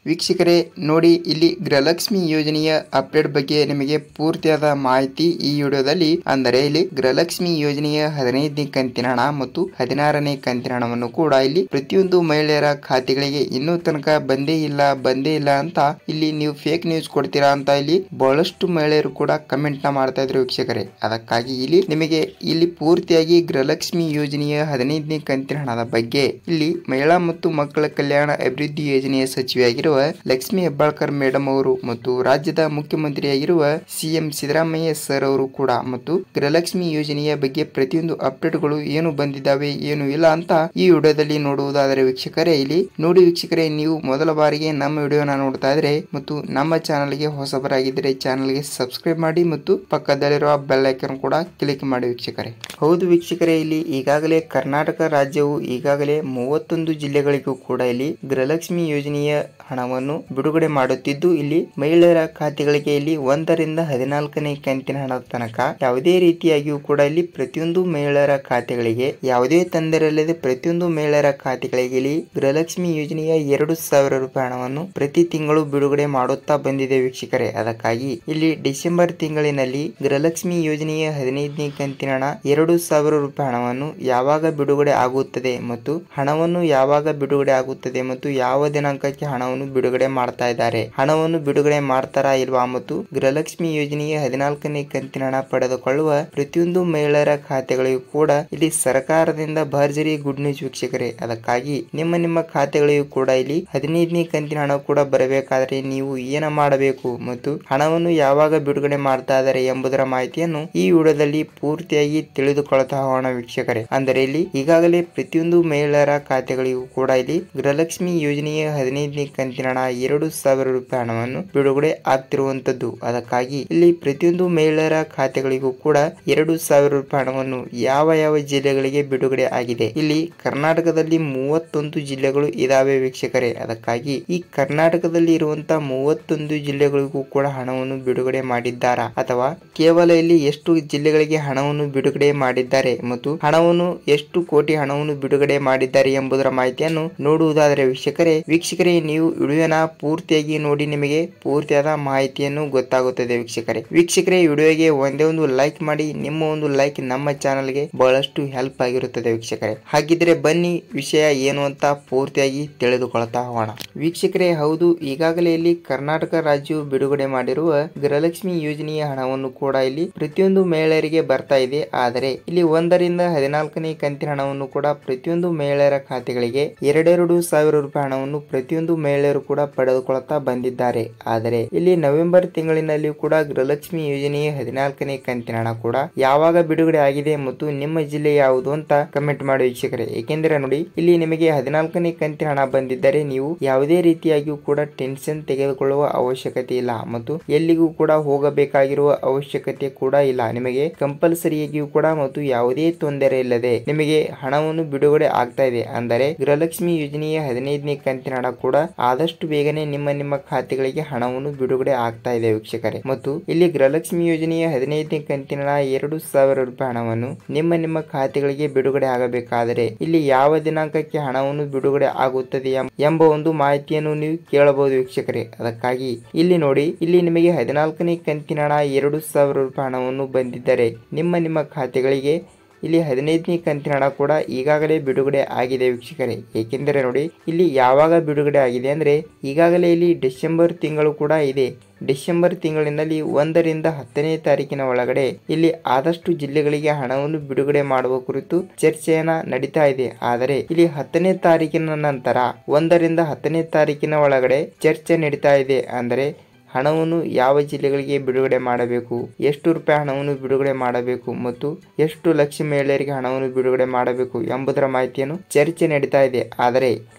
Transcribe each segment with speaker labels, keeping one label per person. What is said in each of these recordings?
Speaker 1: ವೀಕ್ಷಕರೇ ನೋಡಿ, ಇಲ್ಲಿ ಗೃಹಲಕ್ಷ್ಮಿ ಯೋಜನೆಯ ಅಪ್ಡೇಟ್ ಬಗ್ಗೆ ನಿಮಗೆ ಪೂರ್ತಿಯಾದ ಮಾಹಿತಿ ಈ ವಿಡಿಯೋದಲ್ಲಿ. ಅಂದರೆ ಇಲ್ಲಿ ಗೃಹಲಕ್ಷ್ಮಿ ಯೋಜನೆಯ 15ನೇ ಕಂತಿನ ಹಣ ಮತ್ತು 16ನೇ ಕಂತಿನ ಹಣವನ್ನು ಕೂಡ ಇಲ್ಲಿ ಪ್ರತಿಯೊಂದು ಮಹಿಳೆಯರ ಖಾತೆಗಳಿಗೆ ಇನ್ನೂ ತನಕ ಬಂದೇ ಇಲ್ಲ ಅಂತ ಇಲ್ಲಿ ನೀವು ಫೇಕ್ ನ್ಯೂಸ್ ಕೊಡ್ತೀರಾ ಅಂತ ಇಲ್ಲಿ ಬಹಳಷ್ಟು ಮಹಿಳೆಯರು ಕೂಡ ಕಮೆಂಟ್ ನ ಮಾಡ್ತಾ ಇದ್ರು ವೀಕ್ಷಕರೇ. ಅದಕ್ಕಾಗಿ ಇಲ್ಲಿ ನಿಮಗೆ ಇಲ್ಲಿ ಪೂರ್ತಿಯಾಗಿ ಗೃಹಲಕ್ಷ್ಮಿ ಯೋಜನೆಯ 15ನೇ ಕಂತಿನ ಹಣದ ಬಗ್ಗೆ ಇಲ್ಲಿ ಮಹಿಳಾ ಮತ್ತು ಮಕ್ಕಳ ಕಲ್ಯಾಣ ಅಭಿವೃದ್ಧಿ ಯೋಜನೆಯ ಸಚಿವೆಯಾಗಿರುವ ಲಕ್ಷ್ಮಿ ಹೆಬ್ಬಾಳ್ಕರ್ ಮೇಡಮ್ ಅವರು ಮತ್ತು ರಾಜ್ಯದ ಮುಖ್ಯಮಂತ್ರಿಯಾಗಿರುವ ಸಿಎಂ ಸಿದ್ದರಾಮಯ್ಯ ಸರ್ ಅವರು ಕೂಡ ಮತ್ತು ಗೃಹಲಕ್ಷ್ಮಿ ಯೋಜನೆಯ ಬಗ್ಗೆ ಪ್ರತಿಯೊಂದು ಅಪ್ಡೇಟ್ಗಳು ಏನು ಬಂದಿದ್ದಾವೆ ಏನು ಇಲ್ಲ ಅಂತ ಈ ವಿಡಿಯೋದಲ್ಲಿ ನೋಡುವುದಾದರೆ ವೀಕ್ಷಕರೇ, ಇಲ್ಲಿ ನೋಡಿ ವೀಕ್ಷಕರೇ, ನೀವು ಮೊದಲ ಬಾರಿಗೆ ನಮ್ಮ ವಿಡಿಯೋನ ನೋಡ್ತಾ ಇದ್ರೆ ಮತ್ತು ನಮ್ಮ ಚಾನಲ್ಗೆ ಹೊಸಬರಾಗಿದ್ದರೆ ಚಾನಲ್ಗೆ ಸಬ್ಸ್ಕ್ರೈಬ್ ಮಾಡಿ ಮತ್ತು ಪಕ್ಕದಲ್ಲಿರುವ ಬೆಲ್ ಐಕಾನ್ ಕೂಡ ಕ್ಲಿಕ್ ಮಾಡಿ ವೀಕ್ಷಕರೇ. ಹೌದು ವೀಕ್ಷಕರೇ, ಇಲ್ಲಿ ಈಗಾಗಲೇ ಕರ್ನಾಟಕ ರಾಜ್ಯವು ಈಗಾಗಲೇ 31 ಜಿಲ್ಲೆಗಳಿಗೂ ಕೂಡ ಇಲ್ಲಿ ಗೃಹಲಕ್ಷ್ಮಿ ಯೋಜನೆಯ ಹಣವನ್ನು ಬಿಡುಗಡೆ ಮಾಡುತ್ತಿದ್ದು, ಇಲ್ಲಿ ಮಹಿಳೆಯರ ಖಾತೆಗಳಿಗೆ ಇಲ್ಲಿ 1 ರಿಂದ 14ನೇ ಕಂತಿನ ಹಣದ ತನಕ ಯಾವುದೇ ರೀತಿಯಾಗಿಯೂ ಕೂಡ ಇಲ್ಲಿ ಪ್ರತಿಯೊಂದು ಮಹಿಳೆಯರ ಖಾತೆಗಳಿಗೆ ಯಾವುದೇ ತೊಂದರೆ ಇಲ್ಲದೆ ಪ್ರತಿಯೊಂದು ಮಹಿಳೆಯರ ಖಾತೆಗಳಿಗೆ ಇಲ್ಲಿ ಗೃಹಲಕ್ಷ್ಮಿ ಯೋಜನೆಯ 2,000 ರೂಪಾಯಿ ಹಣವನ್ನು ಪ್ರತಿ ತಿಂಗಳು ಬಿಡುಗಡೆ ಮಾಡುತ್ತಾ ಬಂದಿದೆ ವೀಕ್ಷಕರೇ. ಅದಕ್ಕಾಗಿ ಇಲ್ಲಿ ಡಿಸೆಂಬರ್ ತಿಂಗಳಿನಲ್ಲಿ ಗೃಹಲಕ್ಷ್ಮಿ ಯೋಜನೆಯ 15ನೇ ಕಂತಿನ ಹಣ 2,000 ರೂಪಾಯಿ ಹಣವನ್ನು ಯಾವಾಗ ಬಿಡುಗಡೆ ಆಗುತ್ತದೆ ಮತ್ತು ಹಣವನ್ನು ಯಾವಾಗ ಬಿಡುಗಡೆ ಆಗುತ್ತದೆ ಮತ್ತು ಯಾವ ದಿನಾಂಕಕ್ಕೆ ಹಣವನ್ನು ಬಿಡುಗಡೆ ಮಾಡ್ತಾ ಇದ್ದಾರೆ, ಹಣವನ್ನು ಬಿಡುಗಡೆ ಮಾಡ್ತಾರಾ ಇಲ್ವಾ ಮತ್ತು ಗೃಹಲಕ್ಷ್ಮಿ ಯೋಜನೆಯ 14ನೇ ಕಂತಿನ ಹಣ ಪಡೆದುಕೊಳ್ಳುವ ಪ್ರತಿಯೊಂದು ಮಹಿಳೆಯರ ಖಾತೆಗಳಿಗೂ ಕೂಡ ಇಲ್ಲಿ ಸರ್ಕಾರದಿಂದ ಭರ್ಜರಿ ಗುಡ್ ನ್ಯೂಸ್ ವೀಕ್ಷಕರೇ. ಅದಕ್ಕಾಗಿ ನಿಮ್ಮ ಖಾತೆಗಳಿಗೂ ಕೂಡ ಇಲ್ಲಿ 15ನೇ ಕಂತಿನ ಹಣ ಕೂಡ ಬರಬೇಕಾದ್ರೆ ನೀವು ಏನ ಮಾಡಬೇಕು ಮತ್ತು ಹಣವನ್ನು ಯಾವಾಗ ಬಿಡುಗಡೆ ಮಾಡ್ತಾ ಇದ್ದಾರೆ ಎಂಬುದರ ಮಾಹಿತಿಯನ್ನು ಈ ವಿಡಿಯೋದಲ್ಲಿ ಪೂರ್ತಿಯಾಗಿ ತಿಳಿದುಕೊಳ್ತಾ ಹೋಗೋಣ ವೀಕ್ಷಕರೇ. ಅಂದರೆ ಇಲ್ಲಿ ಈಗಾಗಲೇ ಪ್ರತಿಯೊಂದು ಮಹಿಳೆಯರ ಖಾತೆಗಳಿಗೂ ಕೂಡ ಇಲ್ಲಿ ಗೃಹಲಕ್ಷ್ಮಿ ಯೋಜನೆಯ 15ನೇ ಕಂತಿನ ಹಣ 2,000 ರೂಪಾಯಿ ಹಣವನ್ನು ಬಿಡುಗಡೆ ಆಗ್ತಿರುವಂತದ್ದು. ಅದಕ್ಕಾಗಿ ಇಲ್ಲಿ ಪ್ರತಿಯೊಂದು ಮಹಿಳೆಯರ ಖಾತೆಗಳಿಗೂ ಕೂಡ 2,000 ರೂಪಾಯಿ ಹಣವನ್ನು ಯಾವ ಜಿಲ್ಲೆಗಳಿಗೆ ಬಿಡುಗಡೆ ಆಗಿದೆ. ಇಲ್ಲಿ ಕರ್ನಾಟಕದಲ್ಲಿ 31 ಜಿಲ್ಲೆಗಳು ಇದಾವೆ ವೀಕ್ಷಕರೇ. ಅದಕ್ಕಾಗಿ ಈ ಕರ್ನಾಟಕದಲ್ಲಿ ಇರುವಂತಹ 31 ಜಿಲ್ಲೆಗಳಿಗೂ ಕೂಡ ಹಣವನ್ನು ಬಿಡುಗಡೆ ಮಾಡಿದ್ದಾರಾ ಅಥವಾ ಕೇವಲ ಇಲ್ಲಿ ಎಷ್ಟು ಜಿಲ್ಲೆಗಳಿಗೆ ಹಣವನ್ನು ಬಿಡುಗಡೆ ಮಾಡಿದ್ದಾರೆ ಮತ್ತು ಹಣವನ್ನು ಎಷ್ಟು ಕೋಟಿ ಹಣವನ್ನು ಬಿಡುಗಡೆ ಮಾಡಿದ್ದಾರೆ ಎಂಬುದರ ಮಾಹಿತಿಯನ್ನು ನೋಡುವುದಾದರೆ ವೀಕ್ಷಕರೇ ನೀವು ವಿಡಿಯೋನ ಪೂರ್ತಿಯಾಗಿ ನೋಡಿ, ನಿಮಗೆ ಪೂರ್ತಿಯಾದ ಮಾಹಿತಿಯನ್ನು ಗೊತ್ತಾಗುತ್ತದೆ ವೀಕ್ಷಕರೇ. ವಿಡಿಯೋಗೆ ಒಂದೇ ಒಂದು ಲೈಕ್ ಮಾಡಿ, ನಿಮ್ಮ ಒಂದು ಲೈಕ್ ನಮ್ಮ ಚಾನಲ್ಗೆ ಬಹಳಷ್ಟು ಹೆಲ್ಪ್ ಆಗಿರುತ್ತದೆ ವೀಕ್ಷಕರೇ. ಹಾಗಿದ್ರೆ ಬನ್ನಿ ವಿಷಯ ಏನು ಅಂತ ಪೂರ್ತಿಯಾಗಿ ತಿಳಿದುಕೊಳ್ತಾ ಹೋಗೋಣ ವೀಕ್ಷಕರೇ. ಹೌದು, ಈಗಾಗಲೇ ಇಲ್ಲಿ ಕರ್ನಾಟಕ ರಾಜ್ಯವು ಬಿಡುಗಡೆ ಮಾಡಿರುವ ಗೃಹಲಕ್ಷ್ಮಿ ಯೋಜನೆಯ ಹಣವನ್ನು ಕೂಡ ಇಲ್ಲಿ ಪ್ರತಿಯೊಂದು ಮಹಿಳೆಯರಿಗೆ ಬರ್ತಾ ಇದೆ. ಆದರೆ ಇಲ್ಲಿ 1 ರಿಂದ 14ನೇ ಕಂತಿನ ಹಣವನ್ನು ಕೂಡ ಪ್ರತಿಯೊಂದು ಮಹಿಳೆಯರ ಖಾತೆಗಳಿಗೆ 2,000 ರೂಪಾಯಿ ಹಣವನ್ನು ಪ್ರತಿಯೊಂದು ಮಹಿಳೆಯರು ಕೂಡ ಪಡೆದುಕೊಳ್ತಾ ಬಂದಿದ್ದಾರೆ. ಆದರೆ ಇಲ್ಲಿ ನವೆಂಬರ್ ತಿಂಗಳಿನಲ್ಲಿ ಕೂಡ ಗೃಹಲಕ್ಷ್ಮಿ ಯೋಜನೆಯ 14ನೇ ಕಂತಿನ ಹಣ ಕೂಡ ಯಾವಾಗ ಬಿಡುಗಡೆ ಆಗಿದೆ ಮತ್ತು ನಿಮ್ಮ ಜಿಲ್ಲೆ ಯಾವುದು ಅಂತ ಕಮೆಂಟ್ ಮಾಡಿ ವೀಕ್ಷಕರೇ. ಏಕೆಂದರೆ ನೋಡಿ, ಇಲ್ಲಿ ನಿಮಗೆ 14ನೇ ಕಂತಿನ ಹಣ ಬಂದಿದ್ದರೆ ನೀವು ಯಾವುದೇ ರೀತಿಯಾಗಿಯೂ ಕೂಡ ಟೆನ್ಷನ್ ತೆಗೆದುಕೊಳ್ಳುವ ಅವಶ್ಯಕತೆ ಇಲ್ಲ ಮತ್ತು ಎಲ್ಲಿಗೂ ಕೂಡ ಹೋಗಬೇಕಾಗಿರುವ ಅವಶ್ಯಕತೆ ಕೂಡ ಇಲ್ಲ. ನಿಮಗೆ ಕಂಪಲ್ಸರಿಯಾಗಿಯೂ ಕೂಡ ಮತ್ತು ಯಾವುದೇ ತೊಂದರೆ ಇಲ್ಲದೆ ನಿಮಗೆ ಹಣವನ್ನು ಬಿಡುಗಡೆ ಆಗ್ತಾ ಇದೆ. ಅಂದರೆ ಗೃಹಲಕ್ಷ್ಮಿ ಯೋಜನೆಯ 15ನೇ ಕಂತಿನ ಹಣ ಕೂಡ ಆದಷ್ಟು ಬೇಗನೆ ನಿಮ್ಮ ಖಾತೆಗಳಿಗೆ ಹಣವನ್ನು ಬಿಡುಗಡೆ ಆಗ್ತಾ ಇದೆ ವೀಕ್ಷಕರೇ. ಮತ್ತು ಇಲ್ಲಿ ಗೃಹಲಕ್ಷ್ಮಿ ಯೋಜನೆಯ 15ನೇ ಕಂತಿನ 2,000 ರೂಪಾಯಿ ಹಣವನ್ನು ನಿಮ್ಮ ಖಾತೆಗಳಿಗೆ ಬಿಡುಗಡೆ ಆಗಬೇಕಾದರೆ ಇಲ್ಲಿ ಯಾವ ದಿನಾಂಕಕ್ಕೆ ಹಣವನ್ನು ಬಿಡುಗಡೆ ಆಗುತ್ತದೆ ಎಂಬ ಒಂದು ಮಾಹಿತಿಯನ್ನು ನೀವು ಕೇಳಬಹುದು ವೀಕ್ಷಕರೇ. ಅದಕ್ಕಾಗಿ ಇಲ್ಲಿ ನೋಡಿ, ಇಲ್ಲಿ ನಿಮಗೆ 14ನೇ ಕಂತಿನ 2,000 ರೂಪಾಯಿ ಹಣವನ್ನು ಬಂದಿದ್ದರೆ ನಿಮ್ಮ ಖಾತೆಗಳಿಗೆ ಇಲ್ಲಿ 15ನೇ ಕಂತಿನ ಹಣ ಕೂಡ ಈಗಾಗಲೇ ಬಿಡುಗಡೆ ಆಗಿದೆ ವೀಕ್ಷಕರೇ. ಏಕೆಂದರೆ ನೋಡಿ, ಇಲ್ಲಿ ಯಾವಾಗ ಬಿಡುಗಡೆ ಆಗಿದೆ ಅಂದ್ರೆ ಈಗಾಗಲೇ ಇಲ್ಲಿ ಡಿಸೆಂಬರ್ ತಿಂಗಳು ಕೂಡ ಇದೆ. ಡಿಸೆಂಬರ್ ತಿಂಗಳಿನಲ್ಲಿ 1 ರಿಂದ 10ನೇ ತಾರೀಕಿನ ಒಳಗಡೆ ಇಲ್ಲಿ ಆದಷ್ಟು ಜಿಲ್ಲೆಗಳಿಗೆ ಹಣವನ್ನು ಬಿಡುಗಡೆ ಮಾಡುವ ಕುರಿತು ಚರ್ಚೆಯನ್ನ ನಡೀತಾ ಇದೆ. ಆದರೆ ಇಲ್ಲಿ 10ನೇ ತಾರೀಕಿನ ನಂತರ 1 ರಿಂದ 10ನೇ ತಾರೀಕಿನ ಒಳಗಡೆ ಚರ್ಚೆ ನಡೀತಾ ಇದೆ. ಅಂದರೆ ಹಣವನ್ನು ಯಾವ ಜಿಲ್ಲೆಗಳಿಗೆ ಬಿಡುಗಡೆ ಮಾಡಬೇಕು, ಎಷ್ಟು ರೂಪಾಯಿ ಹಣವನ್ನು ಬಿಡುಗಡೆ ಮಾಡಬೇಕು ಮತ್ತು ಎಷ್ಟು ಲಕ್ಷ ಮಹಿಳೆಯರಿಗೆ ಹಣವನ್ನು ಬಿಡುಗಡೆ ಮಾಡಬೇಕು ಎಂಬುದರ ಮಾಹಿತಿಯನ್ನು ಚರ್ಚೆ ನಡೀತಾ ಇದೆ. ಆದರೆ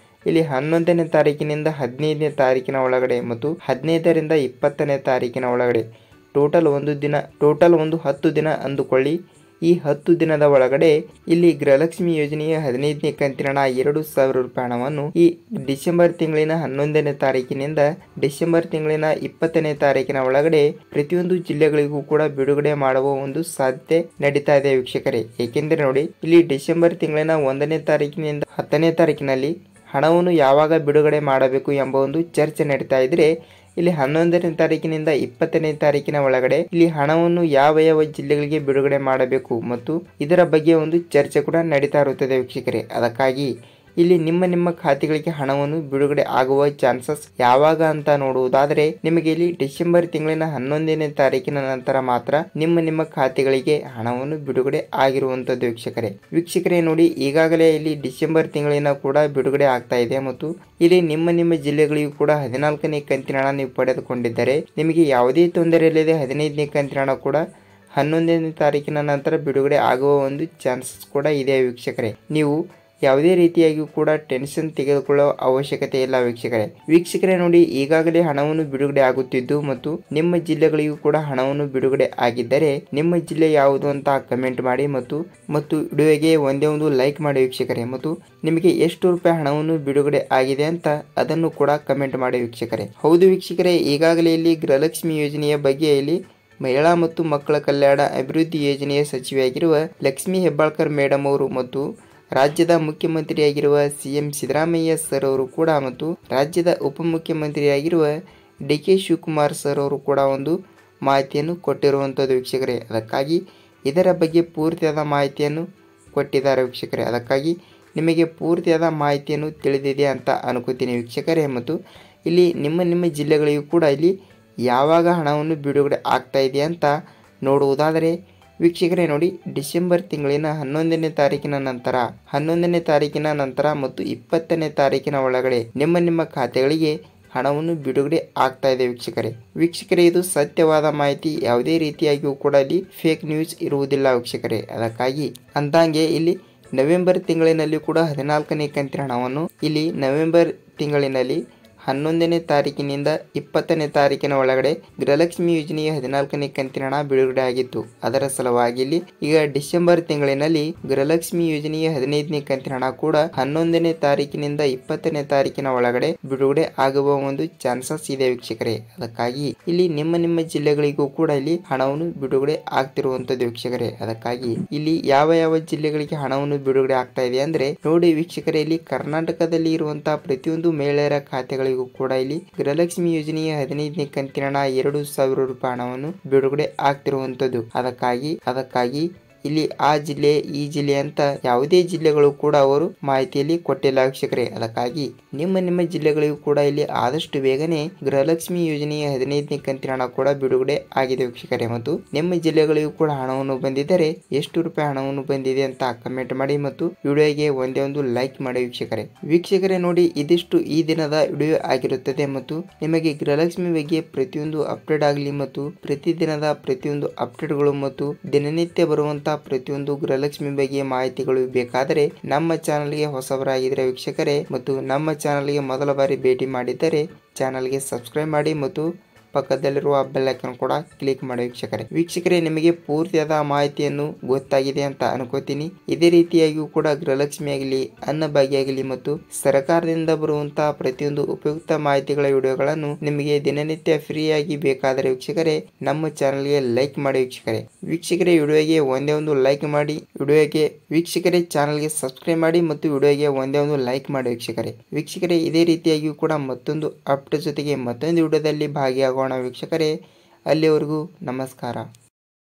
Speaker 1: ಇಲ್ಲಿ 11ನೇ ತಾರೀಕಿನಿಂದ 15ನೇ ತಾರೀಕಿನ ಒಳಗಡೆ ಮತ್ತು 15ರಿಂದ 20ನೇ ತಾರೀಕಿನ ಒಳಗಡೆ ಟೋಟಲ್ ಒಂದು 10 ದಿನ ಅಂದುಕೊಳ್ಳಿ. ಈ 10 ದಿನದ ಒಳಗಡೆ ಇಲ್ಲಿ ಗೃಹಲಕ್ಷ್ಮಿ ಯೋಜನೆಯ 15ನೇ ಕಂತಿನ 2,000 ರೂಪಾಯಿ ಹಣವನ್ನು ಈ ಡಿಸೆಂಬರ್ ತಿಂಗಳಿನ 11ನೇ ತಾರೀಕಿನಿಂದ ಡಿಸೆಂಬರ್ ತಿಂಗಳಿನ 20ನೇ ತಾರೀಕಿನ ಒಳಗಡೆ ಪ್ರತಿಯೊಂದು ಜಿಲ್ಲೆಗಳಿಗೂ ಕೂಡ ಬಿಡುಗಡೆ ಮಾಡುವ ಒಂದು ಸಾಧ್ಯತೆ ನಡೀತಾ ಇದೆ ವೀಕ್ಷಕರೇ. ಏಕೆಂದರೆ ನೋಡಿ, ಇಲ್ಲಿ ಡಿಸೆಂಬರ್ ತಿಂಗಳಿನ 1ನೇ ತಾರೀಕಿನಿಂದ 10ನೇ ತಾರೀಕಿನಲ್ಲಿ ಹಣವನ್ನು ಯಾವಾಗ ಬಿಡುಗಡೆ ಮಾಡಬೇಕು ಎಂಬ ಒಂದು ಚರ್ಚೆ ನಡೀತಾ ಇದ್ರೆ ಇಲ್ಲಿ 11ನೇ ತಾರೀಕಿನಿಂದ 20ನೇ ತಾರೀಕಿನ ಒಳಗಡೆ ಇಲ್ಲಿ ಹಣವನ್ನು ಯಾವ ಜಿಲ್ಲೆಗಳಿಗೆ ಬಿಡುಗಡೆ ಮಾಡಬೇಕು ಮತ್ತು ಇದರ ಬಗ್ಗೆ ಒಂದು ಚರ್ಚೆ ಕೂಡ ನಡೀತಾ ಇರುತ್ತದೆ ವೀಕ್ಷಕರೇ. ಅದಕ್ಕಾಗಿ ಇಲ್ಲಿ ನಿಮ್ಮ ಖಾತೆಗಳಿಗೆ ಹಣವನ್ನು ಬಿಡುಗಡೆ ಆಗುವ ಚಾನ್ಸಸ್ ಯಾವಾಗ ಅಂತ ನೋಡುವುದಾದರೆ ನಿಮಗೆ ಇಲ್ಲಿ ಡಿಸೆಂಬರ್ ತಿಂಗಳಿನ 11ನೇ ತಾರೀಕಿನ ನಂತರ ಮಾತ್ರ ನಿಮ್ಮ ಖಾತೆಗಳಿಗೆ ಹಣವನ್ನು ಬಿಡುಗಡೆ ಆಗಿರುವಂತದ್ದು ವೀಕ್ಷಕರೇ. ವೀಕ್ಷಕರೇ ನೋಡಿ, ಈಗಾಗಲೇ ಇಲ್ಲಿ ಡಿಸೆಂಬರ್ ತಿಂಗಳಿನ ಕೂಡ ಬಿಡುಗಡೆ ಆಗ್ತಾ ಇದೆ ಮತ್ತು ಇಲ್ಲಿ ನಿಮ್ಮ ಜಿಲ್ಲೆಗಳಿಗೂ ಕೂಡ 14ನೇ ಕಂತಿನ ಹಣ ನೀವು ಪಡೆದುಕೊಂಡಿದ್ದರೆ ನಿಮಗೆ ಯಾವುದೇ ತೊಂದರೆ ಇಲ್ಲದೆ 15ನೇ ಕಂತಿನ ಹಣ ಕೂಡ 11ನೇ ತಾರೀಕಿನ ನಂತರ ಬಿಡುಗಡೆ ಆಗುವ ಒಂದು ಚಾನ್ಸಸ್ ಕೂಡ ಇದೆ ವೀಕ್ಷಕರೇ. ನೀವು ಯಾವುದೇ ರೀತಿಯಾಗಿಯೂ ಕೂಡ ಟೆನ್ಷನ್ ತೆಗೆದುಕೊಳ್ಳುವ ಅವಶ್ಯಕತೆ ಇಲ್ಲ ವೀಕ್ಷಕರೇ ನೋಡಿ, ಈಗಾಗಲೇ ಹಣವನ್ನು ಬಿಡುಗಡೆ ಆಗುತ್ತಿದ್ದು ಮತ್ತು ನಿಮ್ಮ ಜಿಲ್ಲೆಗಳಿಗೂ ಕೂಡ ಹಣವನ್ನು ಬಿಡುಗಡೆ ಆಗಿದ್ದರೆ ನಿಮ್ಮ ಜಿಲ್ಲೆ ಯಾವುದು ಅಂತ ಕಮೆಂಟ್ ಮಾಡಿ ಮತ್ತು ವಿಡಿಯೋಗೆ ಒಂದೇ ಒಂದು ಲೈಕ್ ಮಾಡಿ ವೀಕ್ಷಕರೇ. ಮತ್ತು ನಿಮಗೆ ಎಷ್ಟು ರೂಪಾಯಿ ಹಣವನ್ನು ಬಿಡುಗಡೆ ಆಗಿದೆ ಅಂತ ಅದನ್ನು ಕೂಡ ಕಮೆಂಟ್ ಮಾಡಿ ವೀಕ್ಷಕರೇ. ಹೌದು ವೀಕ್ಷಕರೇ, ಈಗಾಗಲೇ ಇಲ್ಲಿ ಗೃಹಲಕ್ಷ್ಮಿ ಯೋಜನೆಯ ಬಗ್ಗೆ ಇಲ್ಲಿ ಮಹಿಳಾ ಮತ್ತು ಮಕ್ಕಳ ಕಲ್ಯಾಣ ಅಭಿವೃದ್ಧಿ ಯೋಜನೆಯ ಸಚಿವೆಯಾಗಿರುವ ಲಕ್ಷ್ಮೀ ಹೆಬ್ಬಾಳ್ಕರ್ ಮೇಡಮ್ ಅವರು ಮತ್ತು ರಾಜ್ಯದ ಮುಖ್ಯಮಂತ್ರಿಯಾಗಿರುವ ಸಿಎಂ ಸಿದ್ದರಾಮಯ್ಯ ಸರ್ ಅವರು ಕೂಡ ಮತ್ತು ರಾಜ್ಯದ ಉಪಮುಖ್ಯಮಂತ್ರಿಯಾಗಿರುವ ಡಿ.ಕೆ. ಶಿವಕುಮಾರ್ ಸರ್ ಅವರು ಕೂಡ ಒಂದು ಮಾಹಿತಿಯನ್ನು ಕೊಟ್ಟಿರುವಂಥದ್ದು ವೀಕ್ಷಕರೇ. ಅದಕ್ಕಾಗಿ ಇದರ ಬಗ್ಗೆ ಪೂರ್ತಿಯಾದ ಮಾಹಿತಿಯನ್ನು ಕೊಟ್ಟಿದ್ದಾರೆ ವೀಕ್ಷಕರೇ. ಅದಕ್ಕಾಗಿ ನಿಮಗೆ ಪೂರ್ತಿಯಾದ ಮಾಹಿತಿಯನ್ನು ತಿಳಿದಿದೆ ಅಂತ ಅನ್ಕೋತೀನಿ ವೀಕ್ಷಕರೇ. ಮತ್ತು ಇಲ್ಲಿ ನಿಮ್ಮ ಜಿಲ್ಲೆಗಳಿಗೂ ಕೂಡ ಇಲ್ಲಿ ಯಾವಾಗ ಹಣವನ್ನು ಬಿಡುಗಡೆ ಆಗ್ತಾ ಇದೆ ಅಂತ ನೋಡುವುದಾದರೆ ವೀಕ್ಷಕರೇ ನೋಡಿ, ಡಿಸೆಂಬರ್ ತಿಂಗಳಿನ 11ನೇ ತಾರೀಕಿನ ನಂತರ ಮತ್ತು 20ನೇ ತಾರೀಕಿನ ಒಳಗಡೆ ನಿಮ್ಮ ಖಾತೆಗಳಿಗೆ ಹಣವನ್ನು ಬಿಡುಗಡೆ ಆಗ್ತಾ ಇದೆ ವೀಕ್ಷಕರೇ. ಇದು ಸತ್ಯವಾದ ಮಾಹಿತಿ, ಯಾವುದೇ ರೀತಿಯಾಗಿಯೂ ಕೂಡ ಇಲ್ಲಿ ಫೇಕ್ ನ್ಯೂಸ್ ಇರುವುದಿಲ್ಲ ವೀಕ್ಷಕರೇ. ಅದಕ್ಕಾಗಿ ಅಂದಂಗೆ ಇಲ್ಲಿ ನವೆಂಬರ್ ತಿಂಗಳಿನಲ್ಲಿ ಕೂಡ 14ನೇ ಕಂತಿನ ಹಣವನ್ನು ಇಲ್ಲಿ ನವೆಂಬರ್ ತಿಂಗಳಿನಲ್ಲಿ 11ನೇ ತಾರೀಕಿನಿಂದ 20ನೇ ತಾರೀಕಿನ ಒಳಗಡೆ ಗೃಹಲಕ್ಷ್ಮಿ ಯೋಜನೆಯ 14ನೇ ಕಂತಿನ ಹಣ ಬಿಡುಗಡೆ ಆಗಿತ್ತು. ಅದರ ಸಲುವಾಗಿ ಇಲ್ಲಿ ಈಗ ಡಿಸೆಂಬರ್ ತಿಂಗಳಿನಲ್ಲಿ ಗೃಹಲಕ್ಷ್ಮಿ ಯೋಜನೆಯ 15ನೇ ಕಂತಿನ ಹಣ ಕೂಡ 11ನೇ ತಾರೀಕಿನಿಂದ 20ನೇ ತಾರೀಕಿನ ಒಳಗಡೆ ಬಿಡುಗಡೆ ಆಗುವ ಒಂದು ಚಾನ್ಸಸ್ ಇದೆ ವೀಕ್ಷಕರೇ. ಅದಕ್ಕಾಗಿ ಇಲ್ಲಿ ನಿಮ್ಮ ಜಿಲ್ಲೆಗಳಿಗೂ ಕೂಡ ಇಲ್ಲಿ ಹಣವನ್ನು ಬಿಡುಗಡೆ ಆಗ್ತಿರುವಂತದ್ದು ವೀಕ್ಷಕರೇ. ಅದಕ್ಕಾಗಿ ಇಲ್ಲಿ ಯಾವ ಜಿಲ್ಲೆಗಳಿಗೆ ಹಣವನ್ನು ಬಿಡುಗಡೆ ಆಗ್ತಾ ಇದೆ ಅಂದ್ರೆ ನೋಡಿ ವೀಕ್ಷಕರೇ, ಇಲ್ಲಿ ಕರ್ನಾಟಕದಲ್ಲಿ ಇರುವಂತಹ ಪ್ರತಿಯೊಂದು ಮಹಿಳೆಯರ ಖಾತೆಗಳಿಗೂ ಕೂಡ ಇಲ್ಲಿ ಗೃಹಲಕ್ಷ್ಮಿ ಯೋಜನೆಯ 15ನೇ ಕಂತಿನ ಹಣ 2,000 ರೂಪಾಯಿ ಹಣವನ್ನು ಬಿಡುಗಡೆ ಆಗ್ತಿರುವಂತದ್ದು. ಅದಕ್ಕಾಗಿ ಇಲ್ಲಿ ಆ ಜಿಲ್ಲೆ ಈ ಜಿಲ್ಲೆ ಅಂತ ಯಾವುದೇ ಜಿಲ್ಲೆಗಳು ಕೂಡ ಅವರು ಮಾಹಿತಿಯಲ್ಲಿ ಕೊಟ್ಟಿಲ್ಲ ವೀಕ್ಷಕರೇ. ಅದಕ್ಕಾಗಿ ನಿಮ್ಮ ಜಿಲ್ಲೆಗಳಿಗೂ ಕೂಡ ಇಲ್ಲಿ ಆದಷ್ಟು ಬೇಗನೆ ಗೃಹಲಕ್ಷ್ಮಿ ಯೋಜನೆಯ 15ನೇ ಕಂತಿನ ಹಣ ಕೂಡ ಬಿಡುಗಡೆ ಆಗಿದೆ ವೀಕ್ಷಕರೇ. ಮತ್ತು ನಿಮ್ಮ ಜಿಲ್ಲೆಗಳಿಗೂ ಕೂಡ ಹಣವನ್ನು ಬಂದಿದ್ದರೆ ಎಷ್ಟು ರೂಪಾಯಿ ಹಣವನ್ನು ಬಂದಿದೆ ಅಂತ ಕಮೆಂಟ್ ಮಾಡಿ ಮತ್ತು ವಿಡಿಯೋಗೆ ಒಂದೇ ಒಂದು ಲೈಕ್ ಮಾಡಿ ವೀಕ್ಷಕರೇ ನೋಡಿ, ಇದಿಷ್ಟು ಈ ದಿನದ ವಿಡಿಯೋ ಆಗಿರುತ್ತದೆ. ಮತ್ತು ನಿಮಗೆ ಗೃಹಲಕ್ಷ್ಮಿ ಬಗ್ಗೆ ಪ್ರತಿಯೊಂದು ಅಪ್ಡೇಟ್ ಆಗಲಿ ಮತ್ತು ಪ್ರತಿದಿನದ ಪ್ರತಿಯೊಂದು ಅಪ್ಡೇಟ್ಗಳು ಮತ್ತು ದಿನನಿತ್ಯ ಬರುವಂತ ಪ್ರತಿಯೊಂದು ಗೃಹಲಕ್ಷ್ಮಿ ಬಗ್ಗೆ ಮಾಹಿತಿಗಳು ಬೇಕಾದರೆ ನಮ್ಮ ಚಾನಲ್ಗೆ ಹೊಸಬರಾಗಿದ್ದರೆ ವೀಕ್ಷಕರೇ ಮತ್ತು ನಮ್ಮ ಚಾನಲ್ಗೆ ಮೊದಲ ಬಾರಿ ಭೇಟಿ ಮಾಡಿದ್ದರೆ ಚಾನಲ್ಗೆ ಸಬ್ಸ್ಕ್ರೈಬ್ ಮಾಡಿ ಮತ್ತು ಪಕ್ಕದಲ್ಲಿರುವ ಬೆಲ್ ಐಕಾನ್ ಕೂಡ ಕ್ಲಿಕ್ ಮಾಡಿ ವೀಕ್ಷಕರೇ. ನಿಮಗೆ ಪೂರ್ತಿಯಾದ ಮಾಹಿತಿಯನ್ನು ಗೊತ್ತಾಗಿದೆ ಅಂತ ಅನ್ಕೋತೀನಿ. ಇದೇ ರೀತಿಯಾಗಿಯೂ ಕೂಡ ಗೃಹಲಕ್ಷ್ಮಿ ಆಗಲಿ, ಅನ್ನಭಾಗ್ಯ ಆಗಲಿ ಮತ್ತು ಸರ್ಕಾರದಿಂದ ಬರುವಂತಹ ಪ್ರತಿಯೊಂದು ಉಪಯುಕ್ತ ಮಾಹಿತಿಗಳ ವಿಡಿಯೋಗಳನ್ನು ನಿಮಗೆ ದಿನನಿತ್ಯ ಫ್ರೀಯಾಗಿ ಬೇಕಾದರೆ ವೀಕ್ಷಕರೇ ನಮ್ಮ ಚಾನಲ್ಗೆ ಲೈಕ್ ಮಾಡಿ ವೀಕ್ಷಕರೇ. ವಿಡಿಯೋಗೆ ಒಂದೇ ಒಂದು ಲೈಕ್ ಮಾಡಿ ವೀಕ್ಷಕರೇ ಚಾನಲ್ಗೆ ಸಬ್ಸ್ಕ್ರೈಬ್ ಮಾಡಿ ಮತ್ತು ವಿಡಿಯೋಗೆ ಒಂದೇ ಒಂದು ಲೈಕ್ ಮಾಡಿ ವೀಕ್ಷಕರೇ. ಇದೇ ರೀತಿಯಾಗಿಯೂ ಕೂಡ ಮತ್ತೊಂದು ಅಪ್ಡೇಟ್ ಜೊತೆಗೆ ಮತ್ತೊಂದು ವಿಡಿಯೋದಲ್ಲಿ ಭಾಗಿಯಾಗೋಣ ವೀಕ್ಷಕರೇ. ಅಲ್ಲಿವರೆಗೂ ನಮಸ್ಕಾರ.